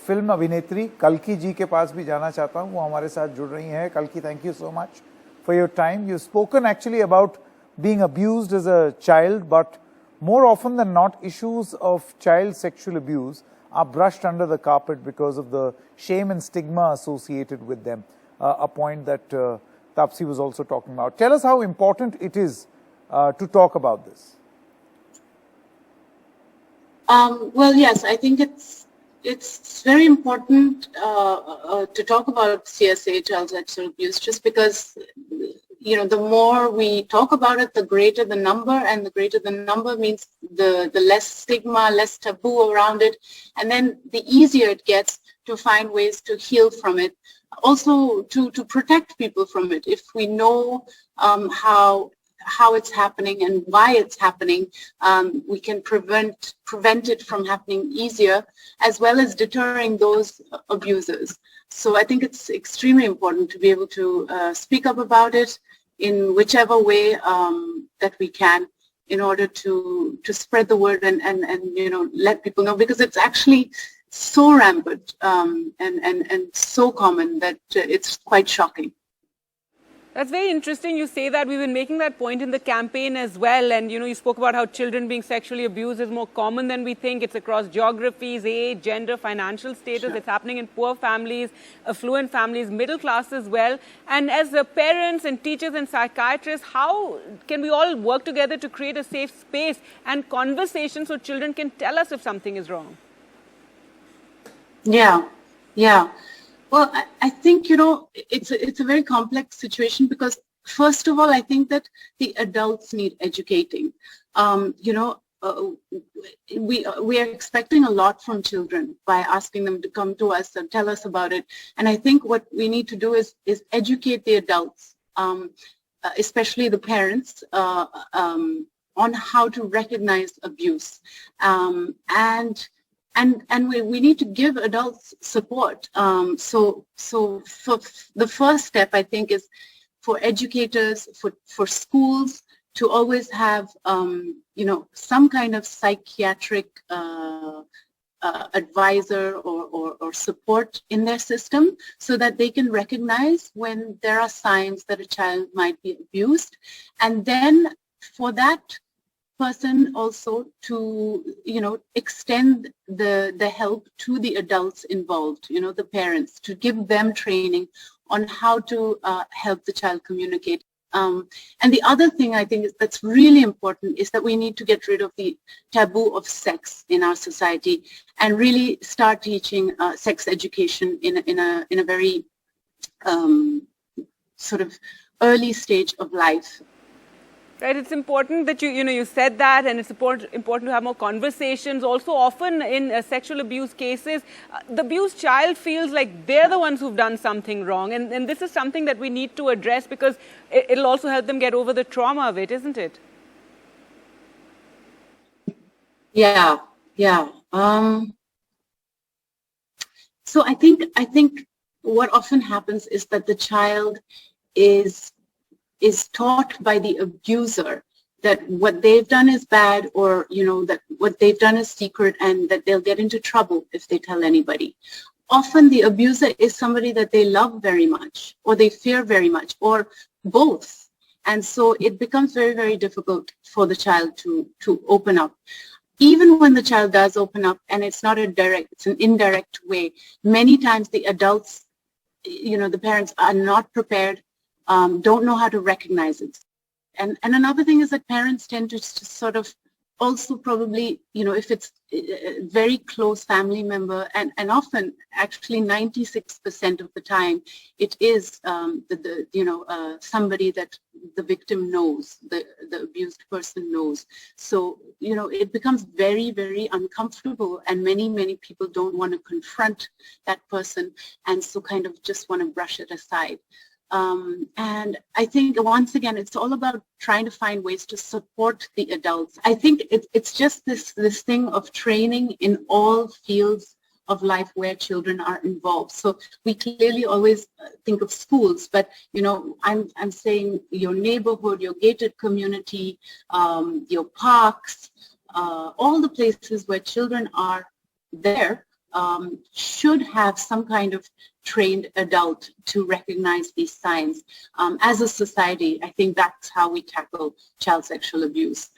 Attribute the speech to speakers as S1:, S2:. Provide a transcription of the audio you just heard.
S1: Film अभिनेत्री कल्की जी के पास भी जाना चाहता हूँ, वो हमारे साथ जुड़ रही हैं. कल्की, thank you so much for your time. You've spoken actually about being abused as a child, but more often than not, issues of child sexual abuse are brushed under the carpet because of the shame and stigma associated with them, a point that Tapsi was also talking about. Tell us how important it is to talk about this.
S2: Well, yes, I think it's very important to talk about CSA, child sexual abuse, just because, you know, the more we talk about it, the greater the number, and the greater the number means the less stigma, less taboo around it, and then the easier it gets to find ways to heal from it. Also, to protect people from it. If we know how it's happening and why it's happening, we can prevent it from happening easier, as well as deterring those abusers. So I think it's extremely important to be able to speak up about it in whichever way that we can, in order to spread the word and you know, let people know, because it's actually so rampant and so common that it's quite shocking.
S3: That's very interesting. You say that. We've been making that point in the campaign as well. And, you know, you spoke about how children being sexually abused is more common than we think. It's across geographies, age, gender, financial status. Sure. It's happening in poor families, affluent families, middle class as well. And as parents and teachers and psychiatrists, how can we all work together to create a safe space and conversation so children can tell us if something is wrong?
S2: Yeah, yeah. Well, I think, you know, it's a very complex situation, because first of all, I think that the adults need educating. You know, we are expecting a lot from children by asking them to come to us and tell us about it. And I think what we need to do is educate the adults, especially the parents, on how to recognize abuse. And we need to give adults support. So for the first step, I think, is for educators, for schools to always have, you know, some kind of psychiatric advisor or support in their system, so that they can recognize when there are signs that a child might be abused. And then for that person also to, you know, extend the help to the adults involved, you know, the parents, to give them training on how to help the child communicate. And the other thing I think that's really important is that we need to get rid of the taboo of sex in our society, and really start teaching sex education in a very sort of early stage of life.
S3: Right, it's important that you said that, and it's important to have more conversations. Also, often in sexual abuse cases, the abused child feels like they're the ones who've done something wrong, and this is something that we need to address, because it'll also help them get over the trauma of it, isn't it?
S2: Yeah, yeah. So I think what often happens is that the child is taught by the abuser that what they've done is bad, or, you know, that what they've done is secret, and that they'll get into trouble if they tell anybody. Often the abuser is somebody that they love very much, or they fear very much, or both. And so it becomes very, very difficult for the child to open up. Even when the child does open up, and it's not it's an indirect way, many times the adults, you know, the parents are not prepared, don't know how to recognize it. And another thing is that parents tend to sort of also probably, you know, if it's a very close family member, and often actually 96% of the time it is somebody that the victim knows, the abused person knows. So, you know, it becomes very, very uncomfortable, and many people don't want to confront that person, and so kind of just want to brush it aside. And I think, once again, it's all about trying to find ways to support the adults. I think it's just this thing of training in all fields of life where children are involved. So we clearly always think of schools, but, you know, I'm saying your neighborhood, your gated community, your parks, all the places where children are there, should have some kind of trained adult to recognize these signs. As a society, I think that's how we tackle child sexual abuse.